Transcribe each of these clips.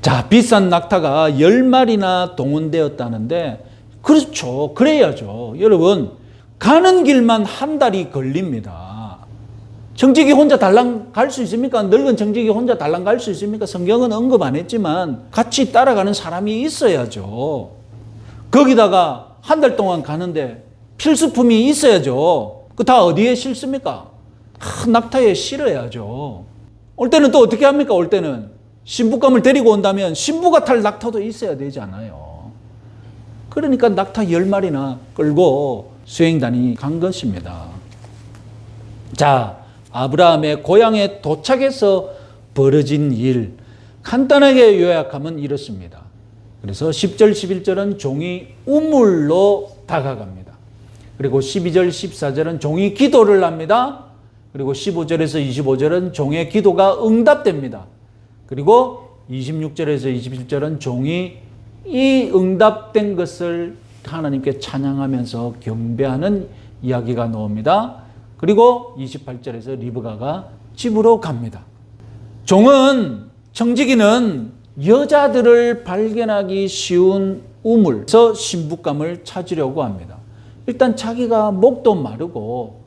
자, 비싼 낙타가 10마리나 동원되었다는데, 그렇죠. 그래야죠. 여러분, 가는 길만 한 달이 걸립니다. 청지기 혼자 달랑 갈 수 있습니까? 늙은 청지기 혼자 달랑 갈 수 있습니까? 성경은 언급 안 했지만 같이 따라가는 사람이 있어야죠. 거기다가 한 달 동안 가는데 필수품이 있어야죠. 그 다 어디에 실습니까? 낙타에 실어야죠. 올 때는 또 어떻게 합니까? 올 때는 신부감을 데리고 온다면 신부가 탈 낙타도 있어야 되잖아요. 그러니까 낙타 10마리나 끌고 수행단이 간 것입니다. 자, 아브라함의 고향에 도착해서 벌어진 일, 간단하게 요약하면 이렇습니다. 그래서 10절, 11절은 종이 우물로 다가갑니다. 그리고 12절, 14절은 종이 기도를 합니다. 그리고 15절에서 25절은 종의 기도가 응답됩니다. 그리고 26절에서 27절은 종이 이 응답된 것을 하나님께 찬양하면서 경배하는 이야기가 나옵니다. 그리고 28절에서 리브가가 집으로 갑니다. 종은, 청지기는 여자들을 발견하기 쉬운 우물에서 신부감을 찾으려고 합니다. 일단 자기가 목도 마르고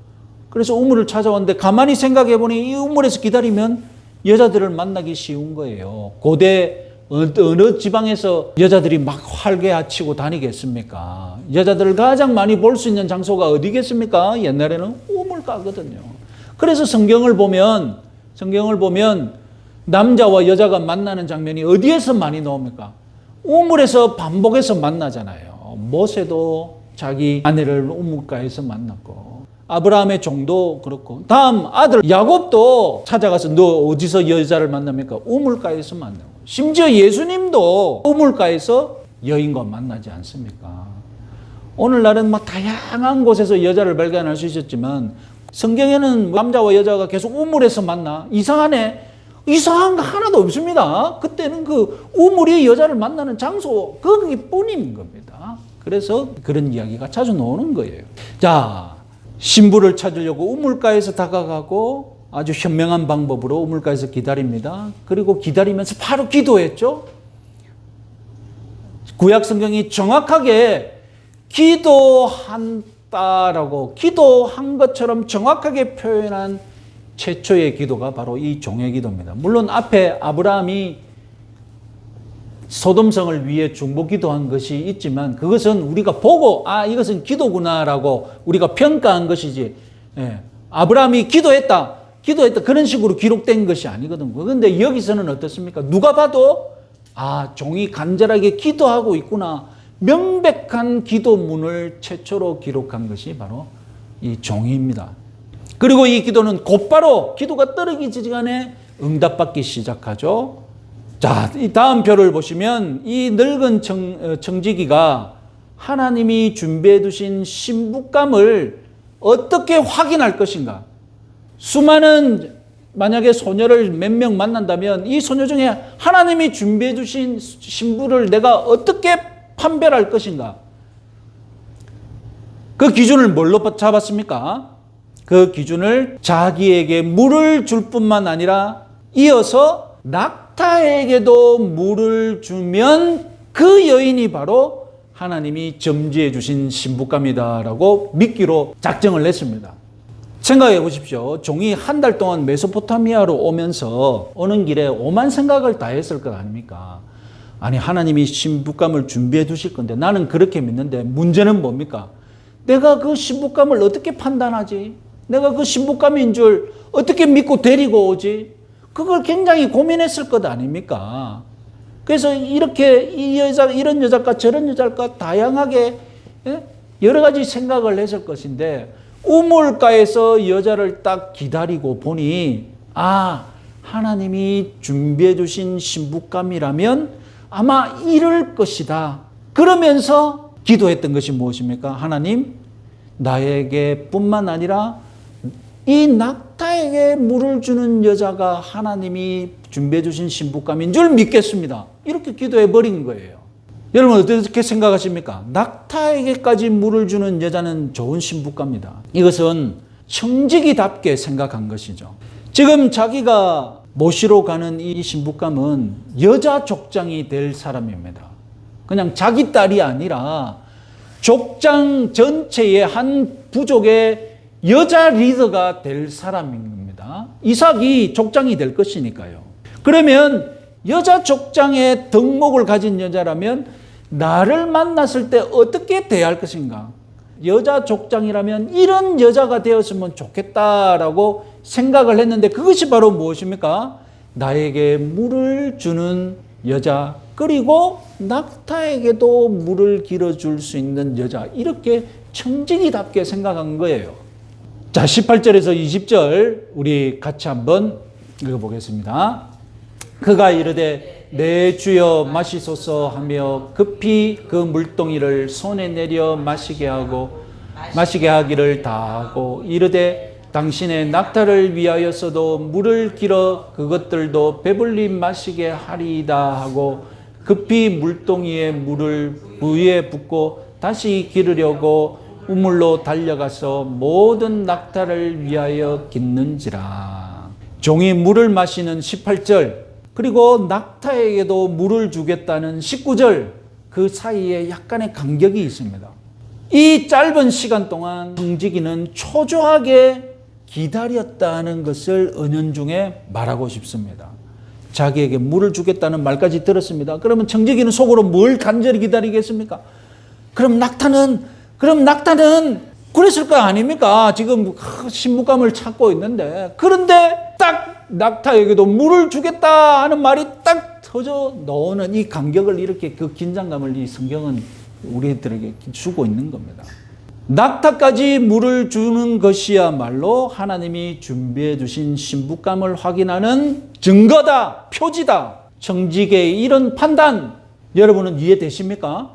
그래서 우물을 찾아왔는데 가만히 생각해 보니 이 우물에서 기다리면 여자들을 만나기 쉬운 거예요. 고대 어느 지방에서 여자들이 막 활개치고 다니겠습니까? 여자들을 가장 많이 볼 수 있는 장소가 어디겠습니까? 옛날에는 우물가거든요. 그래서 성경을 보면 남자와 여자가 만나는 장면이 어디에서 많이 나옵니까? 우물에서 반복해서 만나잖아요. 모세도 자기 아내를 우물가에서 만났고, 아브라함의 종도 그렇고, 다음 아들 야곱도 찾아가서 너 어디서 여자를 만납니까? 우물가에서 만나고, 심지어 예수님도 우물가에서 여인과 만나지 않습니까? 오늘날은 막 다양한 곳에서 여자를 발견할 수 있었지만 성경에는 남자와 여자가 계속 우물에서 만나. 이상하네. 이상한 거 하나도 없습니다. 그때는 그 우물이 여자를 만나는 장소 거기뿐인 겁니다. 그래서 그런 이야기가 자주 나오는 거예요. 자, 신부를 찾으려고 우물가에서 다가가고 아주 현명한 방법으로 우물가에서 기다립니다. 그리고 기다리면서 바로 기도했죠. 구약 성경이 정확하게 기도한다라고, 기도한 것처럼 정확하게 표현한 최초의 기도가 바로 이 종의 기도입니다. 물론 앞에 아브라함이 소돔성을 위해 중보 기도한 것이 있지만 그것은 우리가 보고 이것은 기도구나라고 우리가 평가한 것이지, 아브라함이 기도했다 그런 식으로 기록된 것이 아니거든요. 그런데 여기서는 어떻습니까? 누가 봐도 종이 간절하게 기도하고 있구나, 명백한 기도문을 최초로 기록한 것이 바로 이 종이입니다. 그리고 이 기도는 곧바로 기도가 떨어지기전에 응답받기 시작하죠. 자, 이 다음 표를 보시면 이 늙은 청지기가 하나님이 준비해 두신 신부감을 어떻게 확인할 것인가? 수많은 만약에 소녀를 몇 명 만난다면 이 소녀 중에 하나님이 준비해 주신 신부를 내가 어떻게 판별할 것인가? 그 기준을 뭘로 잡았습니까? 그 기준을 자기에게 물을 줄 뿐만 아니라 이어서 낙타에게도 물을 주면 그 여인이 바로 하나님이 점지해 주신 신부감이다라고 믿기로 작정을 했습니다. 생각해 보십시오. 종이 한 달 동안 메소포타미아로 오면서 오는 길에 오만 생각을 다 했을 것 아닙니까? 아니, 하나님이 신부감을 준비해 두실 건데 나는 그렇게 믿는데 문제는 뭡니까? 내가 그 신부감을 어떻게 판단하지? 내가 그 신부감인 줄 어떻게 믿고 데리고 오지? 그걸 굉장히 고민했을 것 아닙니까? 그래서 이렇게 이런 여자일까 저런 여자일까 다양하게 여러 가지 생각을 했을 것인데 우물가에서 여자를 딱 기다리고 보니 하나님이 준비해 주신 신부감이라면 아마 이럴 것이다. 그러면서 기도했던 것이 무엇입니까? 하나님, 나에게 뿐만 아니라 이 낙타에게 물을 주는 여자가 하나님이 준비해 주신 신부감인 줄 믿겠습니다. 이렇게 기도해 버린 거예요. 여러분 어떻게 생각하십니까? 낙타에게까지 물을 주는 여자는 좋은 신부감이다. 이것은 청지기답게 생각한 것이죠. 지금 자기가 모시러 가는 이 신부감은 여자 족장이 될 사람입니다. 그냥 자기 딸이 아니라 족장 전체의 한 부족의 여자 리더가 될 사람인 겁니다. 이삭이 족장이 될 것이니까요. 그러면 여자 족장의 덕목을 가진 여자라면 나를 만났을 때 어떻게 대할 것인가? 여자 족장이라면 이런 여자가 되었으면 좋겠다라고 생각을 했는데 그것이 바로 무엇입니까? 나에게 물을 주는 여자, 그리고 낙타에게도 물을 길어줄 수 있는 여자, 이렇게 청지기답게 생각한 거예요. 자, 18절에서 20절 우리 같이 한번 읽어보겠습니다. 그가 이르되 내 주여 마시소서 하며 급히 그 물동이를 손에 내려 마시게 하기를 다하고 이르되 당신의 낙타를 위하여서도 물을 길어 그것들도 배불리 마시게 하리이다 하고 급히 물동이에 물을 부위에 붓고 다시 기르려고 우물로 달려가서 모든 낙타를 위하여 깃는지라. 종이 물을 마시는 18절, 그리고 낙타에게도 물을 주겠다는 19절, 그 사이에 약간의 간격이 있습니다. 이 짧은 시간 동안 청지기는 초조하게 기다렸다는 것을 은연중에 말하고 싶습니다. 자기에게 물을 주겠다는 말까지 들었습니다. 그러면 청지기는 속으로 뭘 간절히 기다리겠습니까? 그럼 낙타는 그랬을 거 아닙니까? 지금 신부감을 찾고 있는데, 그런데 딱 낙타에게도 물을 주겠다 하는 말이 딱 터져 나오는 이 간격을, 이렇게 그 긴장감을 이 성경은 우리들에게 주고 있는 겁니다. 낙타까지 물을 주는 것이야말로 하나님이 준비해 주신 신부감을 확인하는 증거다, 표지다. 청지기의 이런 판단, 여러분은 이해되십니까?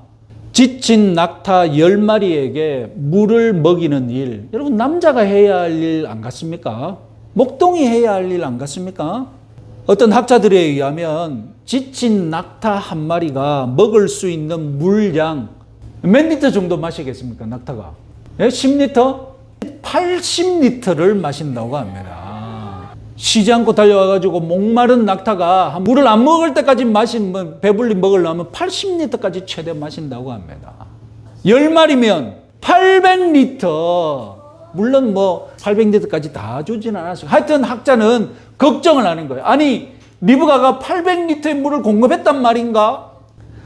지친 낙타 10마리에게 물을 먹이는 일, 여러분 남자가 해야 할 일 안 같습니까? 목동이 해야 할 일 안 같습니까? 어떤 학자들에 의하면 지친 낙타 한 마리가 먹을 수 있는 물량 몇 리터 정도 마시겠습니까? 낙타가 10리터? 80리터를 마신다고 합니다. 쉬지 않고 달려와가지고 목마른 낙타가 물을 안 먹을 때까지 마시면, 배불리 먹으려면 80리터까지 최대 마신다고 합니다. 10마리면 800리터. 물론 800리터까지 다 주진 않았어요. 하여튼 학자는 걱정을 하는 거예요. 아니, 리브가가 800리터의 물을 공급했단 말인가?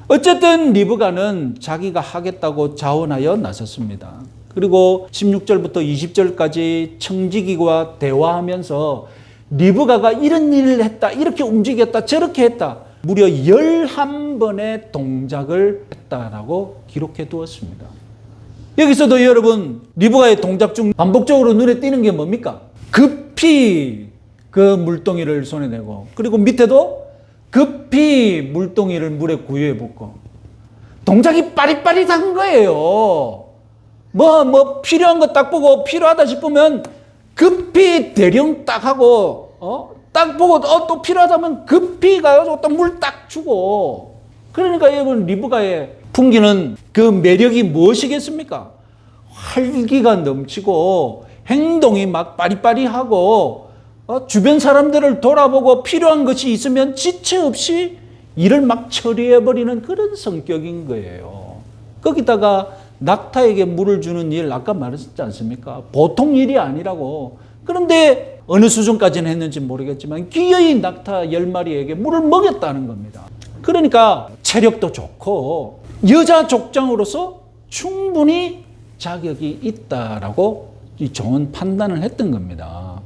어쨌든 리브가는 자기가 하겠다고 자원하여 나섰습니다. 그리고 16절부터 20절까지 청지기와 대화하면서 리브가가 이런 일을 했다, 이렇게 움직였다, 저렇게 했다, 무려 11번의 동작을 했다라고 기록해 두었습니다. 여기서도 여러분, 리브가의 동작 중 반복적으로 눈에 띄는 게 뭡니까? 급히 그 물동이를 손에 내고, 그리고 밑에도 급히 물동이를 물에 구유해 붓고, 동작이 빠릿빠릿한 거예요. 필요한 거 딱 보고, 필요하다 싶으면 급히 대령 딱 하고, 딱 보고, 또 필요하다면 급히 가가지고 또 물 딱 주고. 그러니까 여러분, 리브가의 풍기는 그 매력이 무엇이겠습니까? 활기가 넘치고, 행동이 막 빠릿빠릿하고, 주변 사람들을 돌아보고 필요한 것이 있으면 지체 없이 일을 막 처리해버리는 그런 성격인 거예요. 거기다가 낙타에게 물을 주는 일, 아까 말했지 않습니까? 보통 일이 아니라고. 그런데 어느 수준까지는 했는지 모르겠지만 기어이 낙타 10마리에게 물을 먹였다는 겁니다. 그러니까 체력도 좋고 여자 족장으로서 충분히 자격이 있다라고 좋은 판단을 했던 겁니다.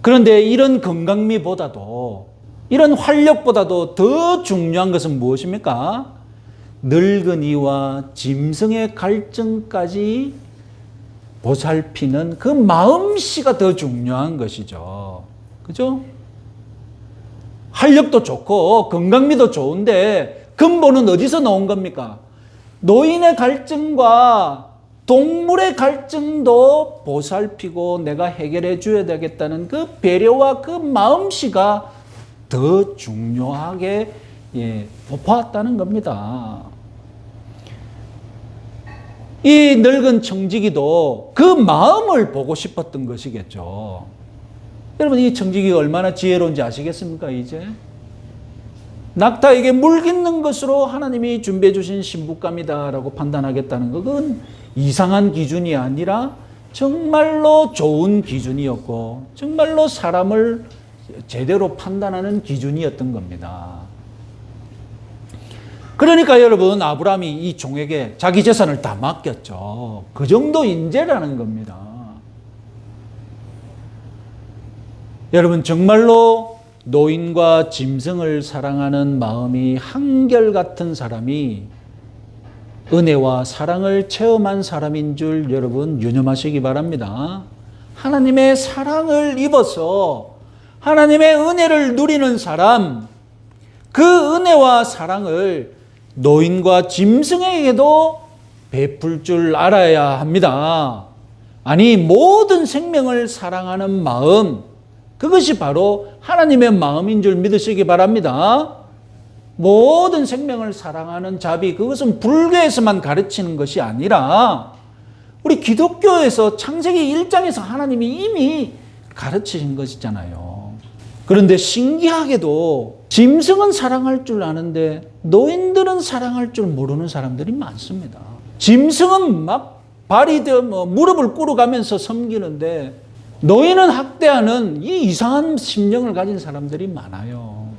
그런데 이런 건강미보다도, 이런 활력보다도 더 중요한 것은 무엇입니까? 늙은이와 짐승의 갈증까지 보살피는 그 마음씨가 더 중요한 것이죠. 그죠? 활력도 좋고 건강미도 좋은데 근본은 어디서 나온 겁니까? 노인의 갈증과 동물의 갈증도 보살피고 내가 해결해 줘야 되겠다는 그 배려와 그 마음씨가 더 중요하게 보았다는 겁니다. 이 늙은 청지기도 그 마음을 보고 싶었던 것이겠죠. 여러분, 이 청지기가 얼마나 지혜로운지 아시겠습니까, 이제? 낙타에게 물 깃는 것으로 하나님이 준비해 주신 신부감이다라고 판단하겠다는 것, 그건 이상한 기준이 아니라 정말로 좋은 기준이었고 정말로 사람을 제대로 판단하는 기준이었던 겁니다. 그러니까 여러분, 아브라함이 이 종에게 자기 재산을 다 맡겼죠. 그 정도 인재라는 겁니다. 여러분, 정말로 노인과 짐승을 사랑하는 마음이 한결같은 사람이 은혜와 사랑을 체험한 사람인 줄 여러분 유념하시기 바랍니다. 하나님의 사랑을 입어서 하나님의 은혜를 누리는 사람, 그 은혜와 사랑을 노인과 짐승에게도 베풀 줄 알아야 합니다. 아니, 모든 생명을 사랑하는 마음, 그것이 바로 하나님의 마음인 줄 믿으시기 바랍니다. 모든 생명을 사랑하는 자비, 그것은 불교에서만 가르치는 것이 아니라 우리 기독교에서 창세기 1장에서 하나님이 이미 가르치신 것이잖아요. 그런데 신기하게도 짐승은 사랑할 줄 아는데 노인들은 사랑할 줄 모르는 사람들이 많습니다. 짐승은 막 무릎을 꿇어가면서 섬기는데 노인은 학대하는 이 이상한 심령을 가진 사람들이 많아요.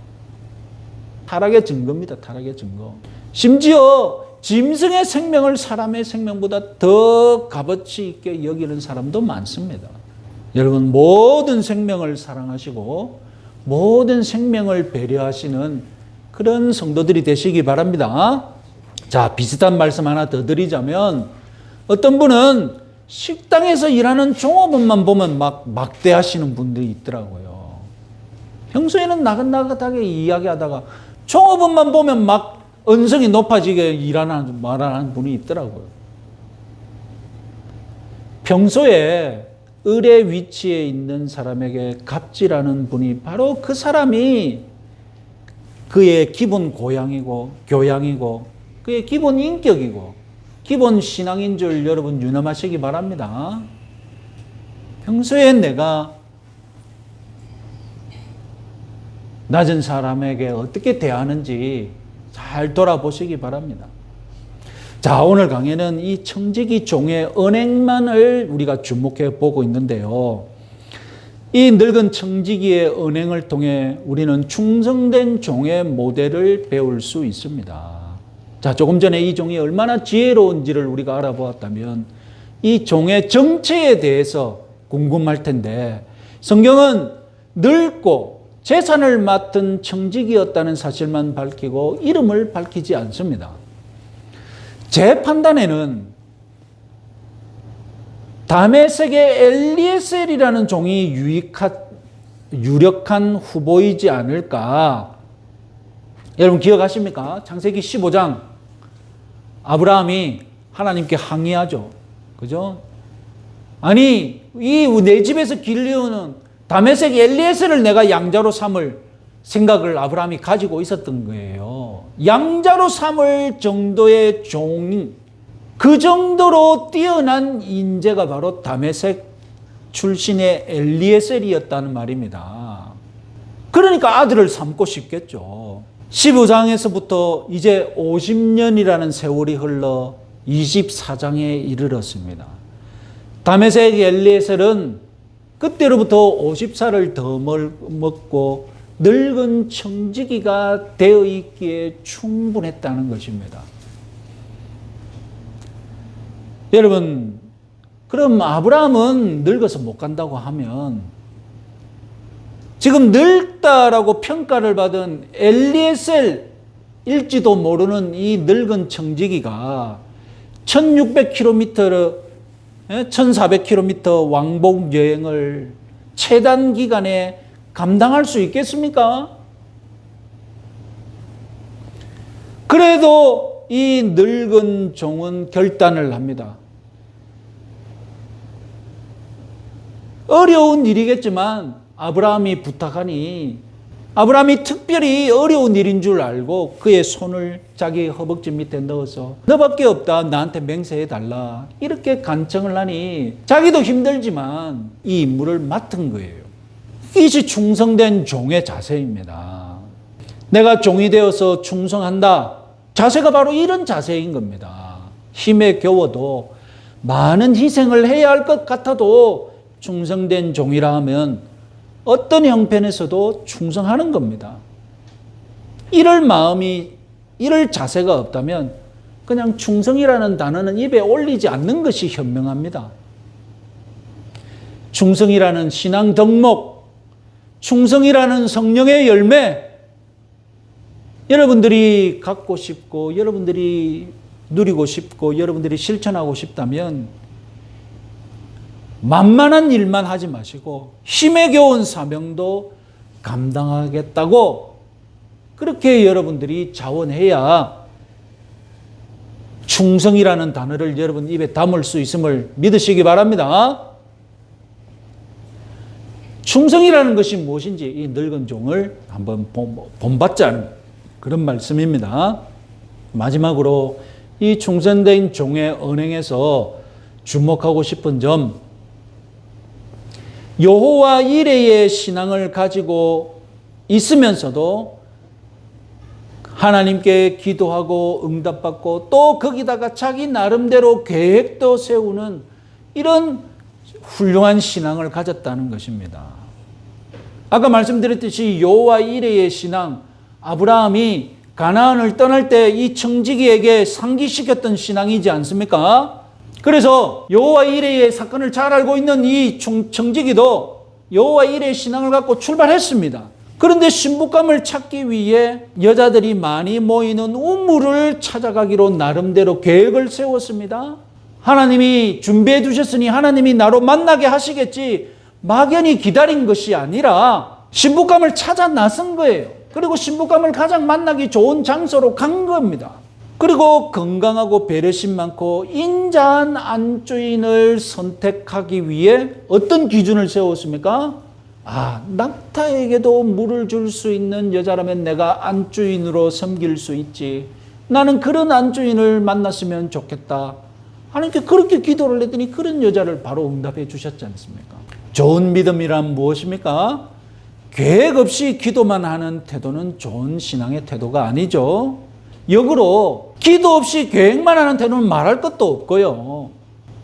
타락의 증거입니다. 타락의 증거. 심지어 짐승의 생명을 사람의 생명보다 더 값어치 있게 여기는 사람도 많습니다. 여러분, 모든 생명을 사랑하시고 모든 생명을 배려하시는 그런 성도들이 되시기 바랍니다. 자, 비슷한 말씀 하나 더 드리자면, 어떤 분은 식당에서 일하는 종업원만 보면 막 막대하시는 분들이 있더라고요. 평소에는 나긋나긋하게 이야기하다가 종업원만 보면 막 언성이 높아지게 말하는 분이 있더라고요. 평소에 을의 위치에 있는 사람에게 갑질하는 분이 바로 그 사람이 그의 기본 고양이고 교양이고 그의 기본 인격이고 기본 신앙인 줄 여러분 유념하시기 바랍니다. 평소에 내가 낮은 사람에게 어떻게 대하는지 잘 돌아보시기 바랍니다. 자, 오늘 강의는 이 청지기 종의 언행만을 우리가 주목해 보고 있는데요. 이 늙은 청지기의 언행을 통해 우리는 충성된 종의 모델을 배울 수 있습니다. 자, 조금 전에 이 종이 얼마나 지혜로운지를 우리가 알아보았다면 이 종의 정체에 대해서 궁금할 텐데, 성경은 늙고 재산을 맡은 청지기였다는 사실만 밝히고 이름을 밝히지 않습니다. 제 판단에는 다메섹의 엘리에셀이라는 종이 유력한 후보이지 않을까. 여러분 기억하십니까? 창세기 15장 아브라함이 하나님께 항의하죠. 그죠? 아니, 이 내 집에서 길리우는 다메섹 엘리에셀을 내가 양자로 삼을 생각을 아브라함이 가지고 있었던 거예요. 양자로 삼을 정도의 종, 그 정도로 뛰어난 인재가 바로 다메섹 출신의 엘리에셀이었다는 말입니다. 그러니까 아들을 삼고 싶겠죠. 15장에서부터 이제 50년이라는 세월이 흘러 24장에 이르렀습니다. 다메섹 엘리에셀은 그때로부터 50살을 더 먹고 늙은 청지기가 되어 있기에 충분했다는 것입니다. 여러분, 그럼 아브라함은 늙어서 못 간다고 하면 지금 늙다라고 평가를 받은 엘리에셀일지도 모르는 이 늙은 청지기가 1600km, 1400km 왕복 여행을 최단 기간에 감당할 수 있겠습니까? 그래도 이 늙은 종은 결단을 합니다. 어려운 일이겠지만 아브라함이 부탁하니 아브라함이 특별히 어려운 일인 줄 알고 그의 손을 자기 허벅지 밑에 넣어서 너밖에 없다, 나한테 맹세해달라, 이렇게 간청을 하니 자기도 힘들지만 이 임무를 맡은 거예요. 이것이 충성된 종의 자세입니다. 내가 종이 되어서 충성한다. 자세가 바로 이런 자세인 겁니다. 힘에 겨워도 많은 희생을 해야 할 것 같아도 충성된 종이라 하면 어떤 형편에서도 충성하는 겁니다. 이럴 마음이, 이럴 자세가 없다면 그냥 충성이라는 단어는 입에 올리지 않는 것이 현명합니다. 충성이라는 신앙 덕목, 충성이라는 성령의 열매, 여러분들이 갖고 싶고 여러분들이 누리고 싶고 여러분들이 실천하고 싶다면 만만한 일만 하지 마시고 힘에 겨운 사명도 감당하겠다고 그렇게 여러분들이 자원해야 충성이라는 단어를 여러분 입에 담을 수 있음을 믿으시기 바랍니다. 충성이라는 것이 무엇인지 이 늙은 종을 한번 본받자는 그런 말씀입니다. 마지막으로 이 충성된 종의 언행에서 주목하고 싶은 점, 여호와 이레의 신앙을 가지고 있으면서도 하나님께 기도하고 응답받고 또 거기다가 자기 나름대로 계획도 세우는 이런 훌륭한 신앙을 가졌다는 것입니다. 아까 말씀드렸듯이 여호와 이레의 신앙, 아브라함이 가나안을 떠날 때 이 청지기에게 상기시켰던 신앙이지 않습니까? 그래서 여호와 이레의 사건을 잘 알고 있는 이 청지기도 여호와 이레의 신앙을 갖고 출발했습니다. 그런데 신부감을 찾기 위해 여자들이 많이 모이는 우물을 찾아가기로 나름대로 계획을 세웠습니다. 하나님이 준비해 주셨으니 하나님이 나로 만나게 하시겠지 막연히 기다린 것이 아니라 신부감을 찾아 나선 거예요. 그리고 신부감을 가장 만나기 좋은 장소로 간 겁니다. 그리고 건강하고 배려심 많고 인자한 안주인을 선택하기 위해 어떤 기준을 세웠습니까? 낙타에게도 물을 줄 수 있는 여자라면 내가 안주인으로 섬길 수 있지. 나는 그런 안주인을 만났으면 좋겠다. 하나님께 그렇게 기도를 했더니 그런 여자를 바로 응답해 주셨지 않습니까? 좋은 믿음이란 무엇입니까? 계획 없이 기도만 하는 태도는 좋은 신앙의 태도가 아니죠. 역으로 기도 없이 계획만 하는 태도는 말할 것도 없고요.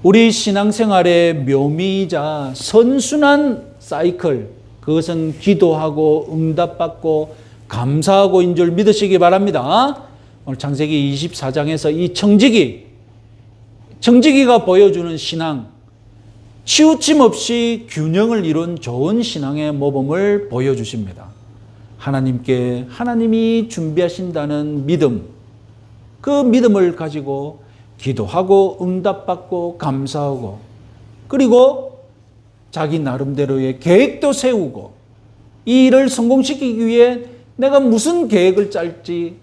우리 신앙생활의 묘미이자 선순환 사이클, 그것은 기도하고 응답받고 감사하고인 줄 믿으시기 바랍니다. 오늘 창세기 24장에서 이 청지기가 보여주는 신앙, 치우침 없이 균형을 이룬 좋은 신앙의 모범을 보여주십니다. 하나님이 준비하신다는 믿음, 그 믿음을 가지고 기도하고 응답받고 감사하고 그리고 자기 나름대로의 계획도 세우고 이 일을 성공시키기 위해 내가 무슨 계획을 짤지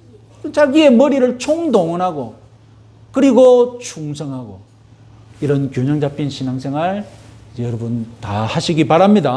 자기의 머리를 총동원하고 그리고 충성하고 이런 균형 잡힌 신앙생활 여러분 다 하시기 바랍니다.